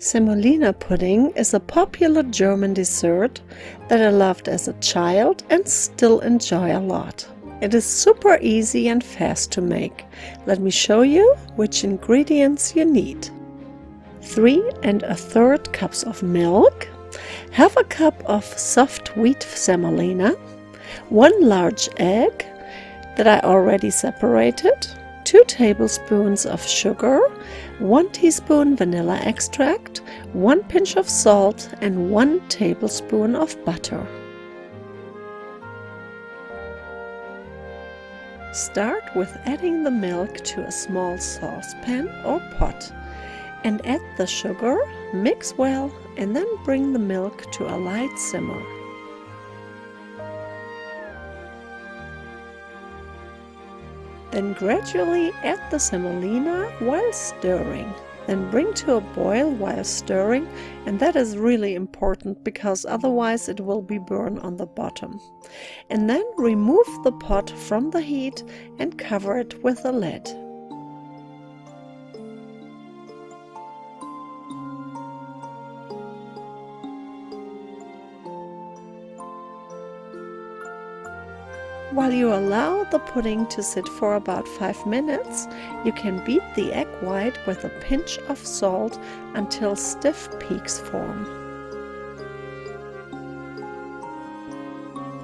Semolina pudding is a popular German dessert that I loved as a child and still enjoy a lot. It is super easy and fast to make. Let me show you which ingredients you need. 3 1/3 cups of milk, half a cup of soft wheat semolina, 1 large egg that I already separated, 2 tablespoons of sugar, 1 teaspoon vanilla extract, 1 pinch of salt, and 1 tablespoon of butter. Start with adding the milk to a small saucepan or pot and add the sugar, mix well, and then bring the milk to a light simmer. Then gradually add the semolina while stirring. Then bring to a boil while stirring, and that is really important because otherwise it will be burned on the bottom. And then remove the pot from the heat and cover it with a lid. While you allow the pudding to sit for about 5 minutes, you can beat the egg white with a pinch of salt until stiff peaks form.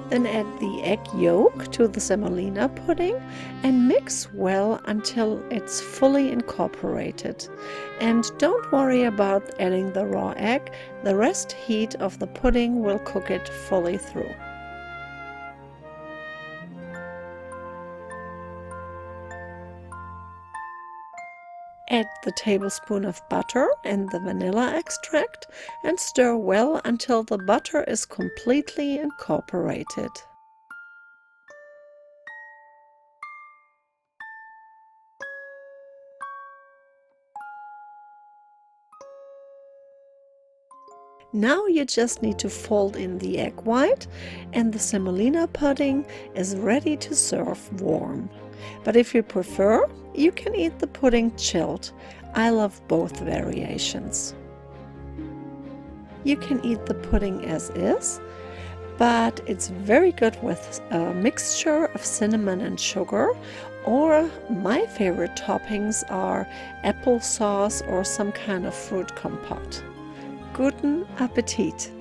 Then add the egg yolk to the semolina pudding and mix well until it's fully incorporated. And don't worry about adding the raw egg, the rest heat of the pudding will cook it fully through. Add the tablespoon of butter and the vanilla extract and stir well until the butter is completely incorporated. Now you just need to fold in the egg white and the semolina pudding is ready to serve warm. But if you prefer, you can eat the pudding chilled. I love both variations. You can eat the pudding as is, but it's very good with a mixture of cinnamon and sugar, or my favorite toppings are applesauce or some kind of fruit compote. Guten Appetit!